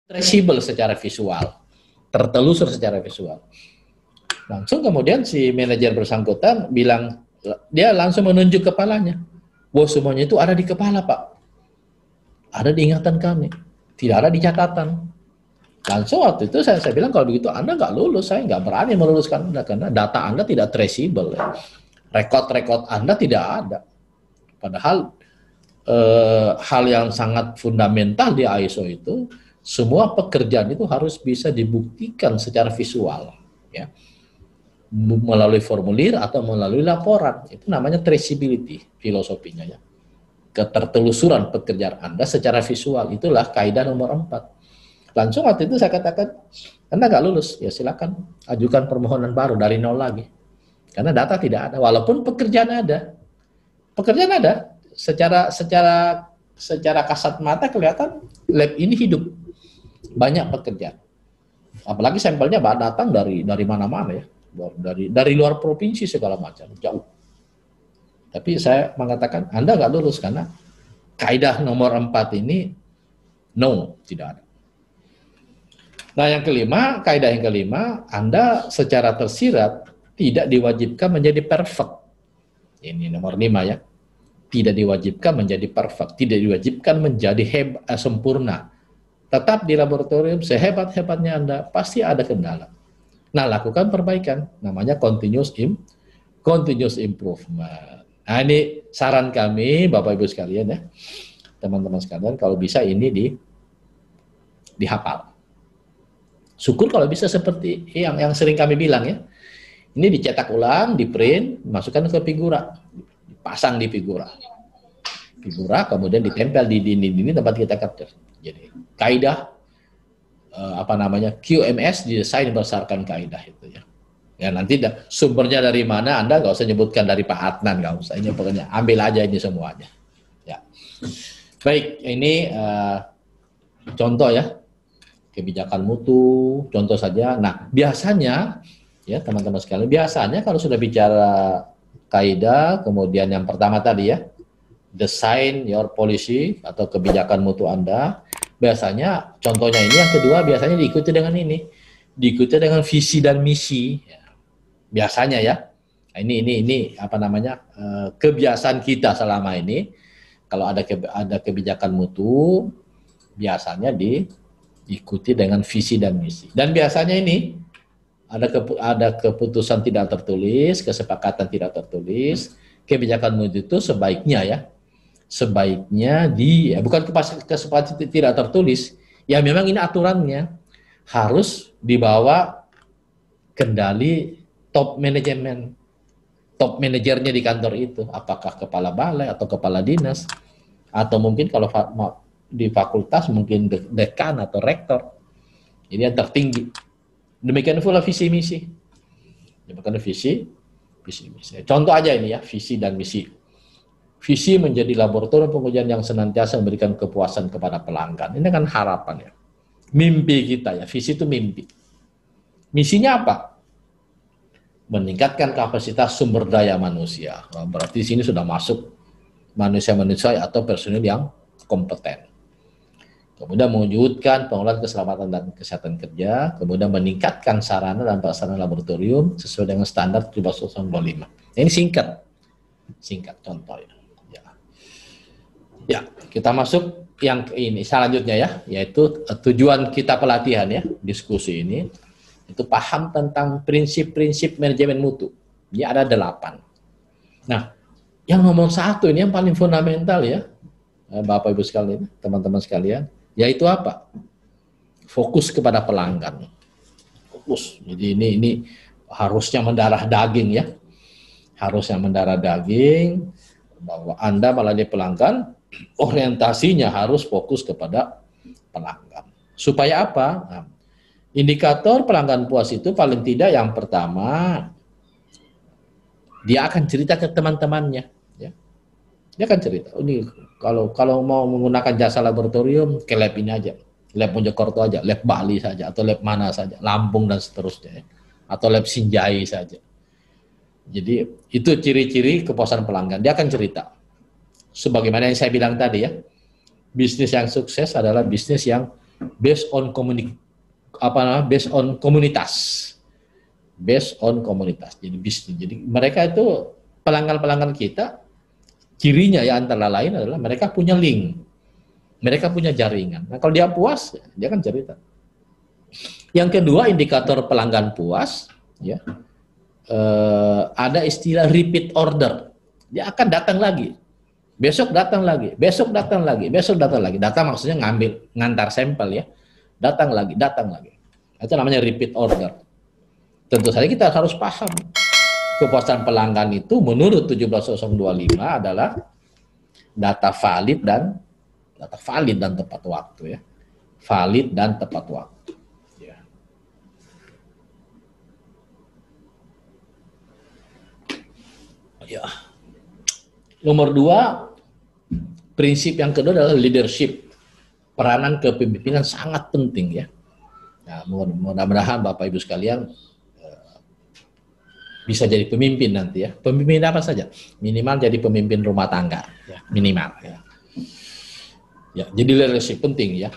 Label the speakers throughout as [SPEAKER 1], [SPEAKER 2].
[SPEAKER 1] traceable secara visual, tertelusur secara visual. Langsung kemudian si manajer bersangkutan bilang, dia langsung menunjuk kepalanya. Bahwa semuanya itu ada di kepala, Pak. Ada di ingatan kami. Tidak ada di catatan. Langsung waktu itu saya bilang, kalau begitu Anda nggak lulus, saya nggak berani meluluskan Anda, karena data Anda tidak traceable. Ya. Rekod-rekod Anda tidak ada. Padahal hal yang sangat fundamental di ISO itu, semua pekerjaan itu harus bisa dibuktikan secara visual, ya, melalui formulir atau melalui laporan. Itu namanya traceability filosofinya, ya. Ketertelusuran pekerjaan Anda secara visual, itulah kaidah nomor 4. Langsung waktu itu saya katakan, Anda nggak lulus, ya silakan ajukan permohonan baru dari nol lagi, karena data tidak ada, walaupun pekerjaan ada. Pekerjaan ada. Secara kasat mata kelihatan lab ini hidup, banyak pekerjaan, apalagi sampelnya datang dari mana-mana, ya, dari luar provinsi segala macam, jauh. Tapi saya mengatakan Anda nggak lulus karena kaidah nomor 4 ini tidak ada. Nah, kaidah yang kelima, Anda secara tersirat tidak diwajibkan menjadi perfect. Ini nomor 5, ya. Tidak diwajibkan menjadi perfect, tidak diwajibkan menjadi sempurna. Tetap di laboratorium sehebat-hebatnya Anda, pasti ada kendala. Nah, lakukan perbaikan, namanya continuous improvement. Nah, ini saran kami, Bapak Ibu sekalian, ya, teman-teman sekalian, kalau bisa ini dihafal. Syukur kalau bisa seperti yang sering kami bilang, ya. Ini dicetak ulang, di print, masukkan ke Figura. Pasang di Figura, kemudian ditempel di dinding tempat kita capture. Jadi kaidah QMS didesain berdasarkan kaidah itu, ya. Ya, nanti sumbernya dari mana Anda nggak usah nyebutkan dari Pak Adnan, nggak usah, ini pokoknya ambil aja ini semuanya. Ya. Baik, ini contoh, ya, kebijakan mutu, contoh saja. Nah, biasanya, ya teman-teman sekalian, biasanya kalau sudah bicara kaidah, kemudian yang pertama tadi, ya, design your policy atau kebijakan mutu Anda, biasanya contohnya ini, yang kedua biasanya diikuti dengan visi dan misi, ya. Biasanya, ya. Ini kebiasaan kita selama ini, kalau ada kebijakan mutu biasanya diikuti dengan visi dan misi. Dan biasanya ini ada keputusan tidak tertulis, kesepakatan tidak tertulis. Kebijakan mutu itu sebaiknya bukan kesepakatan tidak tertulis, ya memang ini aturannya harus dibawa kendali top manajernya di kantor itu, apakah kepala balai atau kepala dinas, atau mungkin kalau di fakultas mungkin dekan atau rektor, jadi yang tertinggi. Demikian pula visi misi. Demikian visi misi. Contoh aja ini, ya, visi dan misi. Visi menjadi laboratorium pengujian yang senantiasa memberikan kepuasan kepada pelanggan. Ini kan harapan, ya. Mimpi kita, ya. Visi itu mimpi. Misinya apa? Meningkatkan kapasitas sumber daya manusia. Berarti di sini sudah masuk manusia-manusia atau personil yang kompeten. Kemudian mewujudkan pengelolaan keselamatan dan kesehatan kerja, kemudian meningkatkan sarana dan prasarana laboratorium sesuai dengan standar 1705. Ini singkat contoh, ya. Ya, kita masuk yang ini selanjutnya, ya, yaitu tujuan kita pelatihan, ya, diskusi ini itu paham tentang prinsip-prinsip manajemen mutu. Ini ada 8. Nah, yang nomor 1 ini yang paling fundamental, ya, Bapak Ibu sekalian, teman-teman sekalian, yaitu apa? Fokus kepada pelanggan. Fokus. Jadi ini harusnya mendarah daging, ya. Harusnya mendarah daging, bahwa Anda melayani pelanggan, orientasinya harus fokus kepada pelanggan. Supaya apa? Nah, indikator pelanggan puas itu paling tidak yang pertama, dia akan cerita ke teman-temannya, ya. Dia akan cerita, ini kalau mau menggunakan jasa laboratorium ke lab ini aja, lab Mojokerto aja, lab Bali saja, atau lab mana saja, Lampung dan seterusnya, ya. Atau lab Sinjai saja. Jadi itu ciri-ciri kepuasan pelanggan, dia akan cerita. Sebagaimana yang saya bilang tadi, ya, bisnis yang sukses adalah bisnis yang based on based on komunitas. Based on komunitas. Jadi bisnis. Jadi mereka itu pelanggan-pelanggan kita, cirinya ya antara lain adalah mereka punya link. Mereka punya jaringan. Nah, kalau dia puas, dia kan cerita. Yang kedua, indikator pelanggan puas, ya, ada istilah repeat order. Dia akan datang lagi. Besok datang lagi, besok datang lagi, besok datang lagi. Datang maksudnya ngantar sampel ya. Datang lagi, datang lagi. Itu namanya repeat order. Tentu saja kita harus paham. Kepuasan pelanggan itu menurut 17025 adalah data valid dan tepat waktu ya. Valid dan tepat waktu. Ya. Ya. Nomor 2, prinsip yang kedua adalah leadership. Peranan kepemimpinan sangat penting ya. Nah, mudah-mudahan Bapak Ibu sekalian bisa jadi pemimpin nanti ya. Pemimpin apa saja? Minimal jadi pemimpin rumah tangga ya, minimal ya. Ya, jadi leadership penting ya.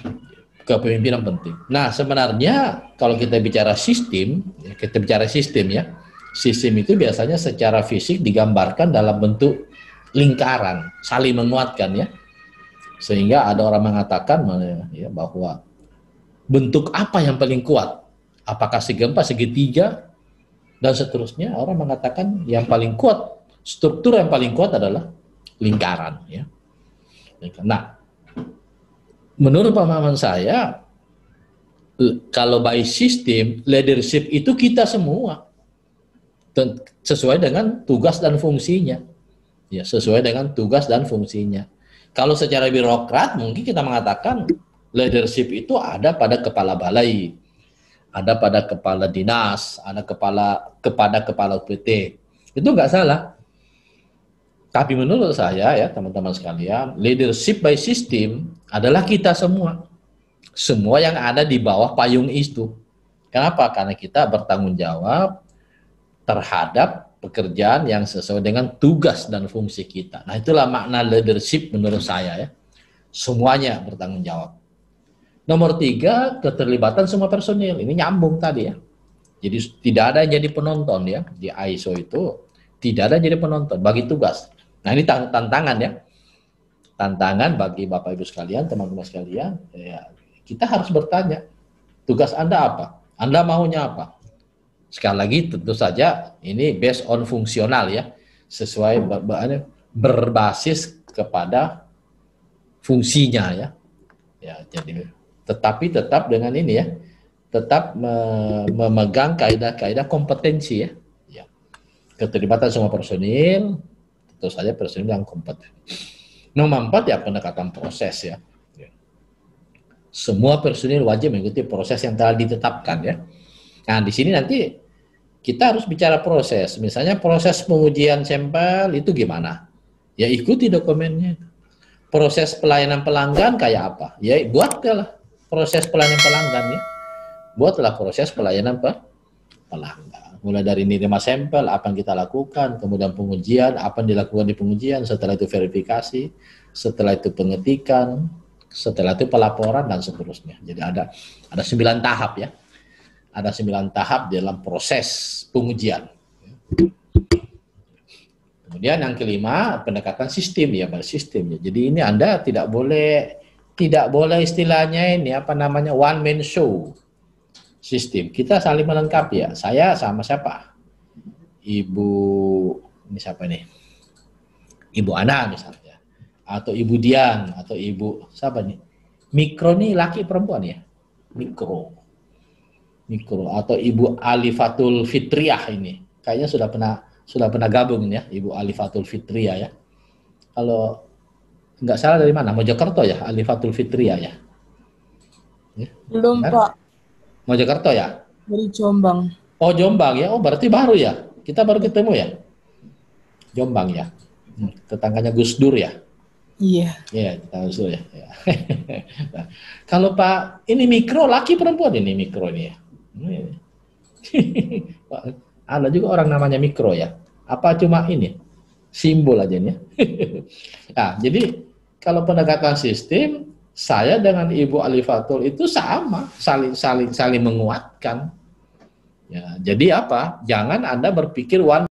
[SPEAKER 1] Kepemimpinan penting. Nah, sebenarnya kalau kita bicara sistem, ya, kita bicara sistem ya. Sistem itu biasanya secara fisik digambarkan dalam bentuk lingkaran, saling menguatkan ya. Sehingga ada orang mengatakan ya, bahwa bentuk apa yang paling kuat? Apakah segi empat, segitiga, dan seterusnya? Orang mengatakan yang paling kuat, struktur yang paling kuat adalah lingkaran ya. Nah, menurut pemahaman saya, kalau by system, leadership itu kita semua. Sesuai dengan tugas dan fungsinya. Ya, sesuai dengan tugas dan fungsinya. Kalau secara birokrat, mungkin kita mengatakan leadership itu ada pada kepala balai, ada pada kepala dinas, ada kepada kepala UPT. Itu nggak salah. Tapi menurut saya ya teman-teman sekalian, leadership by system adalah kita semua. Semua yang ada di bawah payung itu. Kenapa? Karena kita bertanggung jawab terhadap pekerjaan yang sesuai dengan tugas dan fungsi kita. Nah, itulah makna leadership menurut saya ya. Semuanya bertanggung jawab. Nomor 3, keterlibatan semua personil. Ini nyambung tadi ya. Jadi tidak ada yang jadi penonton ya. Di ISO itu tidak ada yang jadi penonton, bagi tugas. Nah, ini tantangan ya. Tantangan bagi Bapak Ibu sekalian, teman-teman sekalian, ya, kita harus bertanya, tugas Anda apa? Anda maunya apa? Sekali lagi tentu saja ini based on fungsional ya, sesuai berbasis kepada fungsinya ya. Ya, jadi tetapi tetap dengan ini ya, tetap memegang kaidah-kaidah kompetensi ya. Ya. Keterlibatan semua personil, tentu saja personil yang kompeten. Nomor 4 ya pendekatan proses ya. Semua personil wajib mengikuti proses yang telah ditetapkan ya. Nah, di sini nanti kita harus bicara proses. Misalnya proses pengujian sampel itu gimana? Ya ikuti dokumennya. Proses pelayanan pelanggan kayak apa? Ya buatlah proses pelayanan pelanggan ya. Buatlah proses pelayanan pelanggan. Mulai dari menerima sampel, apa yang kita lakukan, kemudian pengujian, apa yang dilakukan di pengujian, setelah itu verifikasi, setelah itu pengetikan, setelah itu pelaporan dan seterusnya. Jadi ada 9 tahap ya. Ada 9 tahap dalam proses pengujian. Kemudian yang kelima, pendekatan sistem ya, sistem ya. Jadi ini Anda tidak boleh istilahnya ini apa namanya one man show. Sistem. Kita saling melengkapi ya. Saya sama siapa? Ibu ini siapa nih? Ibu Ana misalnya. Atau Ibu Dian atau Ibu siapa nih? Mikro nih laki perempuan ya? Mikro atau Ibu Alifatul Fitriah ini. Kayaknya sudah pernah gabung ya, Ibu Alifatul Fitriah ya. Kalau nggak salah dari mana? Mojokerto ya, Alifatul Fitriah ya.
[SPEAKER 2] Belum, Pak.
[SPEAKER 1] Mojokerto ya?
[SPEAKER 2] Dari Jombang.
[SPEAKER 1] Oh, Jombang ya. Oh, berarti baru ya. Kita baru ketemu ya. Jombang ya. Tetangganya Gus Dur ya.
[SPEAKER 2] Iya.
[SPEAKER 1] Iya, kita Gus Dur ya. Nah, kalau Pak ini mikro laki perempuan ini mikro ini ya. Ada juga orang namanya mikro ya. Apa cuma ini? Simbol aja nih. Nah, jadi kalau pendekatan sistem saya dengan Ibu Alifatul itu sama, saling menguatkan. Ya, jadi apa? Jangan Anda berpikir one